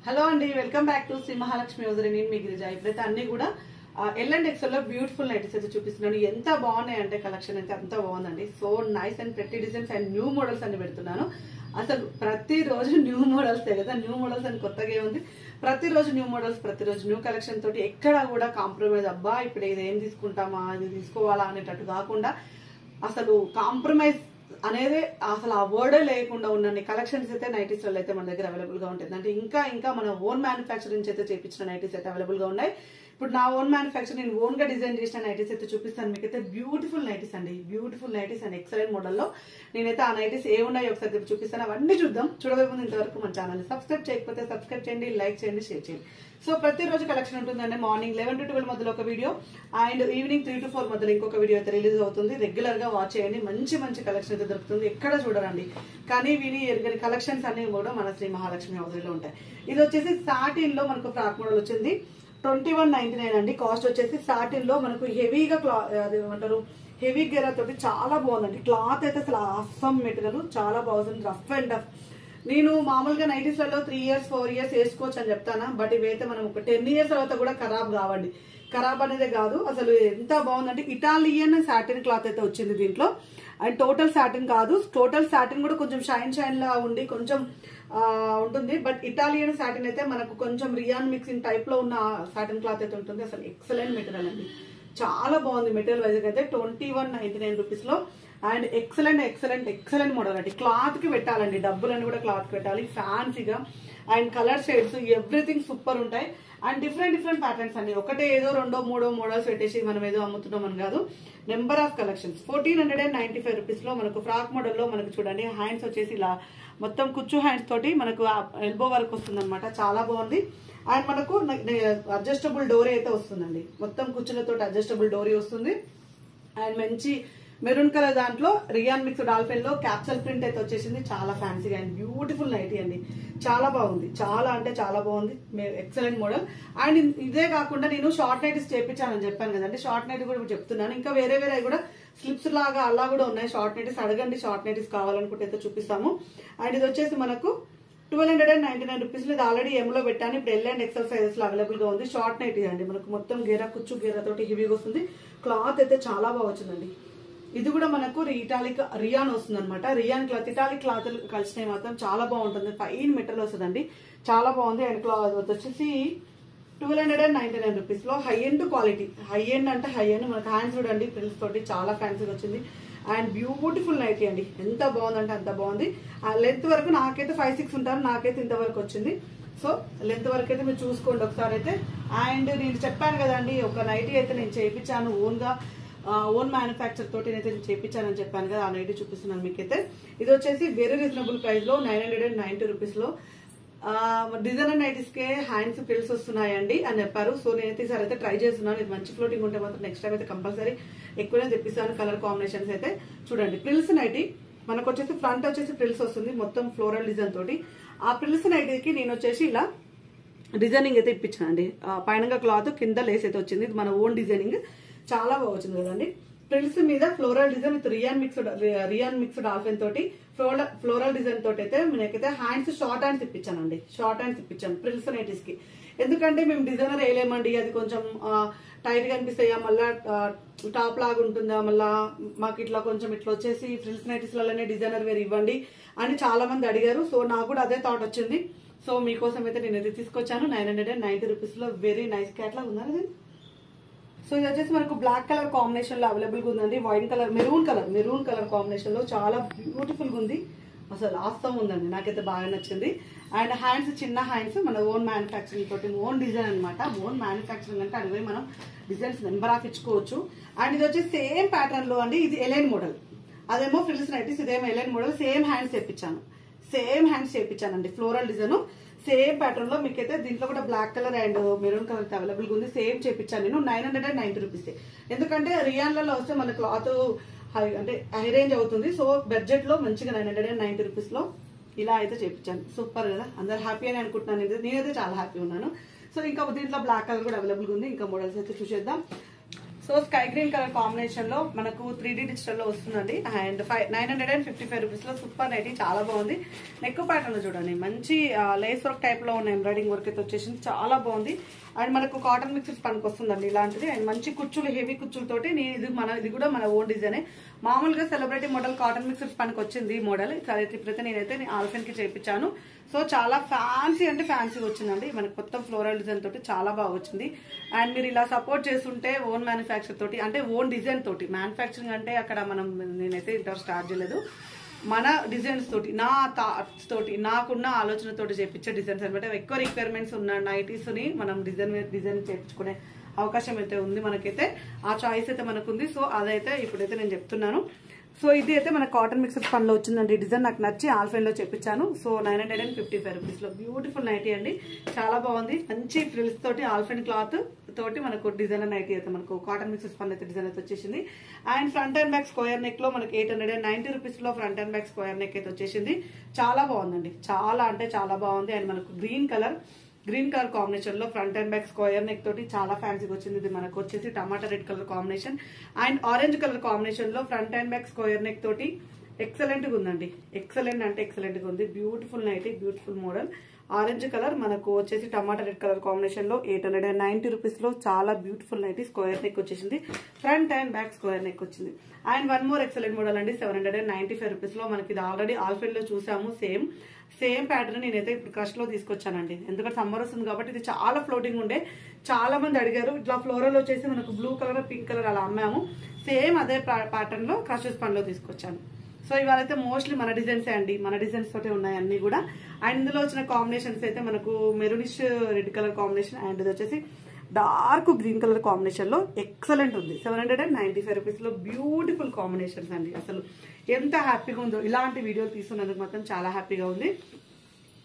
Hello అండి, welcome back to Shri Mahalakshmi hosiery. నేను మీ గిరిజ. ఇప్పుడైతే అన్ని కూడా L&XL లో బ్యూటిఫుల్ నైటీస్ అయితే చూపిస్తున్నాను. ఎంత బాగున్నాయి అంటే కలెక్షన్ అయితే అంత బాగుందండి. సో నైస్ అండ్ ప్రతి డిజైన్స్ అండ్ న్యూ మోడల్స్ అన్ని పెడుతున్నాను. అసలు ప్రతిరోజు న్యూ మోడల్స్ కదా, న్యూ మోడల్స్ అని కొత్తగా ఉంది. ప్రతిరోజు న్యూ మోడల్స్, ప్రతిరోజు న్యూ కలెక్షన్ తోటి ఎక్కడ కూడా కాంప్రమైజ్ అబ్బా ఇప్పుడు ఇది ఏం తీసుకుంటామా ఇది తీసుకోవాలా అనేటట్టు కాకుండా అసలు కాంప్రమైజ్ అనేది అసలు ఆ వర్డే లేకుండా ఉన్న కలెక్షన్స్ అయితే నైటీస్ లో అయితే మన దగ్గర అవైలబుల్ గా ఉంటుంది. అంటే ఇంకా మన ఓన్ మ్యానుఫ్యాక్చరింగ్ అయితే చేపించిన నైటీస్ అయితే అవైలబుల్ గా ఉన్నాయి. ఇప్పుడు నా ఓన్ మ్యానుఫ్యాక్చర్ నేను ఓన్ గా డిజైన్ చేసిన నైటీస్ అయితే చూపిస్తాను మీకైతే. బ్యూటిఫుల్ నైటీస్ అండి, బ్యూటిఫుల్ నైటీస్ అండ్ ఎక్సలెంట్ మోడల్లో నేనైతే ఆ నైటీస్ ఏ ఉన్నాయో ఒకసారి చూపిస్తాను. అవన్నీ చూద్దాం. చూడబోయే ముందు ఇంతవరకు మన ఛానల్ సబ్స్క్రైబ్ చేయకపోతే సబ్స్క్రైబ్ చేయండి, లైక్ చేయండి, షేర్ చేయండి. సో ప్రతిరోజు కలెక్షన్ ఉంటుందండి. మార్నింగ్ 11 to 12 మధ్యలో ఒక వీడియో అండ్ ఈవినింగ్ 3 to 4 మధ్యలో ఇంకొక వీడియో అయితే రిలీజ్ అవుతుంది. రెగ్యులర్ గా వాచ్ చేయండి. మంచి కలెక్షన్ అయితే దొరుకుతుంది. ఎక్కడ చూడరండి కానీ విని ఎరగని కలెక్షన్స్ అన్ని కూడా మన శ్రీ మహాలక్ష్మి హౌజరీలో ఉంటాయి. ఇది వచ్చేసి సాటిన్ లో మనకు ఫ్రాక్ మోడల్ వచ్చింది. 2199 అండి. కాస్ట్ వచ్చేసి సాటిన్ లో మనకు హెవీగా ఏమంటారు హెవీ గెరా తోటి చాలా బాగుందండి. క్లాత్ అయితే అసలు అస్సం మెటీరియల్ చాలా బాగుంది. Rough and tough. నేను మామూలుగా నైటీస్ లలో 3 years 4 years వేసుకోవచ్చు అని చెప్తాను. బట్ ఇవైతే మనం ఒక 10 years తర్వాత కూడా ఖరాబ్ కావండి. ఖరాబ్ అనేది కాదు. అసలు ఎంత బాగుందంటే ఇటాలియన్ సాటిన్ క్లాత్ అయితే వచ్చింది దీంట్లో. అండ్ టోటల్ సాటిన్ కాదు, టోటల్ సాటిన్ కూడా కొంచెం షైన్ లా ఉండి కొంచెం ఉంటుంది. బట్ ఇటాలియన్ సాటిన్ అయితే మనకు కొంచెం రియాన్ మిక్సింగ్ టైప్ లో ఉన్న సాటిన్ క్లాత్ అయితే ఉంటుంది. అసలు ఎక్సలెంట్ మెటీరియల్ అండి, చాలా బాగుంది. మెటీరియల్ వైజ్ అయితే 2199 రూపీస్ లో అండ్ ఎక్సలెంట్ మోడల్ అండి. క్లాత్ కి పెట్టాలండి, డబ్బులన్నీ కూడా క్లాత్ కి పెట్టాలి. ఫ్యాన్సీగా and colour shades everything super ఉంటాయి. అండ్ డిఫరెంట్ ప్యాటర్న్స్ అండి. ఒకటే ఏదో 2 3 మోడల్స్ పెట్టేసి మనం ఏదో అమ్ముతున్నాం అని కాదు. Number of collections. 1495 రూపీస్ లో మనకు ఫ్రాక్ మోడల్ లో మనకు చూడండి హ్యాండ్స్ వచ్చేసి ఇలా మొత్తం కుచ్చు హ్యాండ్స్ తోటి మనకు ఎల్బో వర్క్ వస్తుంది అనమాట. చాలా బాగుంది. అండ్ మనకు అడ్జస్టబుల్ డోరీ అయితే వస్తుందండి. మొత్తం కుచ్చులతో అడ్జస్టబుల్ డోరీ వస్తుంది. అండ్ మంచి మెరూన్ కలర్ దాంట్లో రియాన్ మిక్స్ డాల్ఫిన్ లో క్యాప్సల్ ప్రింట్ అయితే వచ్చేసింది. చాలా ఫ్యాన్సీగా అండ్ బ్యూటిఫుల్ నైటీ అండి. చాలా బాగుంది, చాలా అంటే చాలా బాగుంది. Excellent model. అండ్ ఇదే కాకుండా నేను షార్ట్ నైటీస్ చేపించానని చెప్పాను కదండి. షార్ట్ నైటీ కూడా చెప్తున్నాను. ఇంకా వేరే కూడా స్లిప్స్ లాగా అలా కూడా ఉన్నాయి. షార్ట్ నైటీస్ అడగండి, షార్ట్ నైటీస్ కావాలనుకుంటే అయితే చూపిస్తాము. అండ్ ఇది వచ్చేసి మనకు 1299 రూపీస్. ఇది ఆల్రెడీ ఎంలో పెట్టాను. ఇప్పుడు L&XL సైజెస్ లో అవైలబుల్ గా ఉంది. షార్ట్ నైటీ అండి. మనకు మొత్తం కుచ్చు గేరా తోటి హెవీగా వస్తుంది. క్లాత్ అయితే చాలా బాగా వచ్చిందండి. ఇది కూడా మనకు ఇటాలిక్ రియాన్ వస్తుంది అనమాట. రియాన్ క్లాత్ ఇటాలిక్ క్లాత్ కలిసినవి మాత్రం చాలా బాగుంటుంది. ఫైన్ మెటీరియల్ వస్తుందండి, చాలా బాగుంది. అండ్ క్లాత్ వచ్చేసి 1299 రూపీస్ లో high end quality. High end అంటే హై ఎండ్. మనకు హ్యాండ్స్ చూడండి ఫ్రిల్స్ తోటి చాలా ఫ్యాన్సీగా వచ్చింది. అండ్ బ్యూటిఫుల్ నైటీ అండి. ఎంత బాగుందంటే అంత బాగుంది. లెంత్ వరకు నాకైతే 5-6 ఉంటారు. నాకైతే ఇంతవరకు వచ్చింది. సో లెంత్ వరకు అయితే మీరు చూసుకోండి ఒకసారి అయితే. అండ్ నేను చెప్పాను కదండి, ఒక నైటీ అయితే నేను చేయించాను ఓన్ మ్యానుఫ్యాక్చర్ తోటి నేను చేయించానని చెప్పాను కదా. ఆ నైటీ చూపిస్తున్నాను మీకైతే. ఇది వచ్చేసి వెరీ రీజనబుల్ ప్రైస్ లో 990 రూపీస్ లో డిజైనర్ నైటీస్ కే హ్యాండ్స్ ఫ్రిల్స్ వస్తున్నాయండి అని చెప్పారు. సో నేనైతే ఈసారి అయితే ట్రై చేస్తున్నాను. ఇది మంచి ఫ్లోటింగ్ ఉంటే మాత్రం నెక్స్ట్ టైం అయితే కంపల్సరీ ఎక్కువనే తెప్పిస్తాను. కలర్ కాంబినేషన్స్ అయితే చూడండి. ఫ్రిల్స్ నైటీ మనకు వచ్చేసి ఫ్రంట్ వచ్చేసి ఫ్రిల్స్ వస్తుంది మొత్తం ఫ్లోరల్ డిజైన్ తోటి. ఆ ఫ్రిల్స్ నైటీకి నేను వచ్చేసి ఇలా డిజైనింగ్ అయితే ఇప్పించానండి. పైన క్లాత్ కింద లేస్ అయితే వచ్చింది. ఇది మన ఓన్ డిజైనింగ్. చాలా బాగా వచ్చింది కదండి. ఫ్రిల్స్ మీద floral design with rayon mixed dolphin తోటి ఫ్లోరల్ డిజైన్ తోటి అయితే నేనైతే హ్యాండ్స్ షార్ట్ హ్యాండ్స్ ఇప్పించానండి. షార్ట్ హ్యాండ్స్ ఇప్పించాను ఫ్రిల్స్ నైటీస్ కి. ఎందుకంటే మేము డిజైనర్ వేయలేమండి, అది కొంచెం టైట్ గా అనిపిస్తాయా, మళ్ళా టాప్ లాగా ఉంటుందా, మళ్ళా మాకు ఇట్లా కొంచెం ఇట్లా వచ్చేసి ఫ్రిల్స్ నైటీస్ లలోనే డిజైనర్ వేర్ ఇవ్వండి అని చాలా మంది అడిగారు. సో నాకు కూడా అదే థాట్ వచ్చింది. సో మీకోసం అయితే నేను ఇది తీసుకొచ్చాను. 990 రూపీస్ లో వెరీ నైస్ క్యాట్లాగ్ ఉన్నారు. సో ఇది వచ్చేసి మనకు బ్లాక్ కలర్ కాంబినేషన్ లో అవైలబుల్ గా ఉందండి. White colour maroon colour combination లో చాలా బ్యూటిఫుల్ గా ఉంది. అసలు ఆస్తం ఉందండి, నాకైతే బాగా నచ్చింది. అండ్ హ్యాండ్స్ చిన్న హ్యాండ్స్ మన ఓన్ మ్యానుఫ్యాక్చరింగ్ తోటి ఓన్ డిజైన్ అనమాట. ఓన్ మ్యానుఫ్యాక్చరింగ్ అంటే అడిగి మనం డిజైన్స్ నెంబర్ ఆఫ్ ఇచ్చుకోవచ్చు. అండ్ ఇది వచ్చి సేమ్ ప్యాటర్న్ లో అండి. ఇది ఎలైన్ మోడల్, అదేమో ఫ్రిల్స్ నైటీస్, ఇదేమో ఎలైన్ మోడల్. సేమ్ హ్యాండ్స్ చేయించానండి. ఫ్లోరల్ డిజైన్ సేమ్ ప్యాటర్న్ లో మీకైతే దీంట్లో కూడా black colour and maroon colour available గా ఉంది. సేమ్ చేయించాను నేను. 990 రూపీస్. ఎందుకంటే రియాన్లలో వస్తే మన క్లాత్ అంటే హై రేంజ్ అవుతుంది. సో బడ్జెట్ లో మంచిగా 990 రూపీస్ లో ఇలా అయితే చేయించాను. సూపర్ కదా, అందరు హ్యాపీ అని అనుకుంటున్నాను. నేనైతే చాలా హ్యాపీ ఉన్నాను. సో ఇంకా దీంట్లో బ్లాక్ కలర్ కూడా అవైలబుల్ గా ఉంది. ఇంకా మోడల్స్ అయితే చూసేద్దాం. So sky green colour combination లో మనకు 3D డిజిటల్ లో వస్తుందండి. అండ్ 955 రూపీస్ లో సూపర్ నైటీ, చాలా బాగుంది. నెక్ ప్యాటర్న్ చూడండి, మంచి లేస్ వర్క్ టైప్ లో ఉన్న ఎంబ్రాయిడింగ్ వర్క్ అయితే వచ్చేసింది, చాలా బాగుంది. అండ్ మనకు కాటన్ మిక్సెస్ పనికి వస్తుందండి ఇలాంటిది. అండ్ మంచి కుచ్చులు, హెవీ కుచ్చులతోటి ఇది కూడా మన ఓన్ డిజైనే. మామూలుగా సెలబ్రిటీ మోడల్ కాటన్ మిక్సెస్ పనికి వచ్చింది ఈ మోడల్. ఇప్పుడైతే నేనైతే ఆల్ఫెన్ కి చేయించాను. సో చాలా ఫ్యాన్సీ అంటే ఫ్యాన్సీ వచ్చిందండి. మనకి మొత్తం ఫ్లోరల్ డిజైన్ తోటి చాలా బాగా వచ్చింది. అండ్ మీరు ఇలా సపోర్ట్ చేస్తుంటే ఓన్ మ్యానుఫ్యాక్చర్ తోటి, అంటే ఓన్ డిజైన్ తోటి, మ్యానుఫ్యాక్చరింగ్ అంటే అక్కడ నేనైతే ఇంటర్ స్టార్ట్ చేయలేదు, మన డిజైన్స్ తోటి, నా థాట్స్ తోటి, నాకున్న ఆలోచనతోటి చేపించే డిజైన్స్ అనమాట. ఎక్కువ రిక్వైర్మెంట్స్ ఉన్న నైటీస్ ని మనం డిజైన్ చేయించుకునే అవకాశం అయితే ఉంది మనకైతే, ఆ చాయిస్ అయితే మనకు ఉంది. సో అదైతే ఇప్పుడైతే నేను చెప్తున్నాను. సో ఇది అయితే మన కాటన్ మిక్సర్ పనిలో వచ్చిందండి డిజైన్, నాకు నచ్చి ఆల్ఫైన్ లో చెప్పించాను. సో 955 రూపీస్ లో బ్యూటిఫుల్ నైటీ అండి, చాలా బాగుంది. మంచి ఫ్రిల్స్ తోటి ఆల్ఫైన్ క్లాత్ తోటి మనకు డిజైనర్ నైటీ అయితే మనకు కాటన్ మిక్సర్స్ పని అయితే డిజైన్ అయితే వచ్చేసింది. And front and back square neck లో మనకి 890 రూపీస్ లో front and back square neck అయితే వచ్చేసింది, చాలా బాగుందండి, చాలా అంటే చాలా బాగుంది. అండ్ మనకు గ్రీన్ కలర్ కాంబినేషన్ లో front and back square neck తోటి చాలా ఫ్యాన్సీగా వచ్చింది. ఇది మనకు వచ్చేసి టమాటా red colour combination and orange colour combination లో front and back square neck తోటి ఎక్సలెంట్ గా ఉందండి. ఎక్సలెంట్ అంటే ఎక్సలెంట్ గా ఉంది. Beautiful nighty, beautiful model. Orange colour మనకు వచ్చేసి టమాటా రెడ్ కలర్ కాంబినేషన్ లో 890 రూపీస్ లో చాలా బ్యూటిఫుల్ నైటీ. స్క్వేర్ నెక్ వచ్చేసింది, front and back square neck వచ్చింది. And one more excellent model అండి, 795 రూపీస్ లో మనకి ఇది ఆల్రెడీ ఆల్ఫెన్ లో చూసాము. సేమ్ ప్యాటర్న్ నేనైతే ఇప్పుడు క్రష్ లో తీసుకొచ్చానండి, ఎందుకంటే సమ్మర్ వస్తుంది కాబట్టి. ఇది చాలా ఫ్లోటింగ్ ఉండే, చాలా మంది అడిగారు. ఇట్లా ఫ్లోరల్ వచ్చేసి మనకు బ్లూ కలర్, పింక్ కలర్ అలా అమ్మాము. సేమ్ అదే ప్యాటర్న్ లో క్రషెస్ పనిలో తీసుకొచ్చాను. సో ఇవాళైతే మోస్ట్లీ మన డిజైన్సే అండి, మన డిజైన్స్ తోటే ఉన్నాయి అన్ని కూడా. అండ్ ఇందులో వచ్చిన కాంబినేషన్స్ అయితే మనకు maroonish red colour combination and ఇది వచ్చేసి డార్క్ గ్రీన్ కలర్ కాంబినేషన్ లో ఎక్సలెంట్ ఉంది. 795 రూపీస్ లో బ్యూటిఫుల్ కాంబినేషన్స్ అండి. అసలు ఎంత హ్యాపీగా ఉందో, ఇలాంటి వీడియోలు తీసుకున్నందుకు మాత్రం చాలా హ్యాపీగా ఉంది.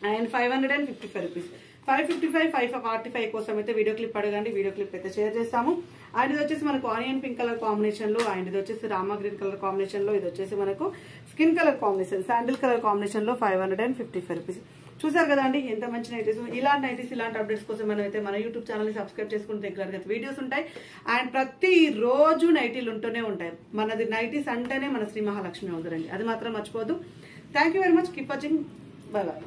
అండ్ 555 రూపీస్, 555, 545 కోసం అయితే వీడియో క్లిప్ అడగండి, వీడియో క్లిప్ అయితే షేర్ చేస్తాము. అండ్ ఇది వచ్చేసి మనకు ఆనియన్ పింక్ కలర్ కాంబినేషన్ లో, అండ్ ఇది వచ్చేసి రామా గ్రీన్ కలర్ కాంబినేషన్ లో, ఇది వచ్చేసి మనకు skin colour combination, sandal colour combination లో 555 రూపీస్. చూసారు కదా అండి ఎంత మంచి నైటీస్. ఇలాంటి నైటీస్, ఇలాంటి అప్డేట్స్ కోసం మనం అయితే మన యూట్యూబ్ ఛానల్ ని సబ్స్క్రైబ్ చేసుకుంటే రెగ్యులర్ గా వీడియోస్ ఉంటాయి. అండ్ ప్రతి రోజు నైటీలు ఉంటూనే ఉంటాయి. మనది నైటీస్ అంటేనే మన శ్రీ మహాలక్ష్మి అవుతారండి, అది మాత్రం మర్చిపోదు. Thank you very much, keep watching, bye by.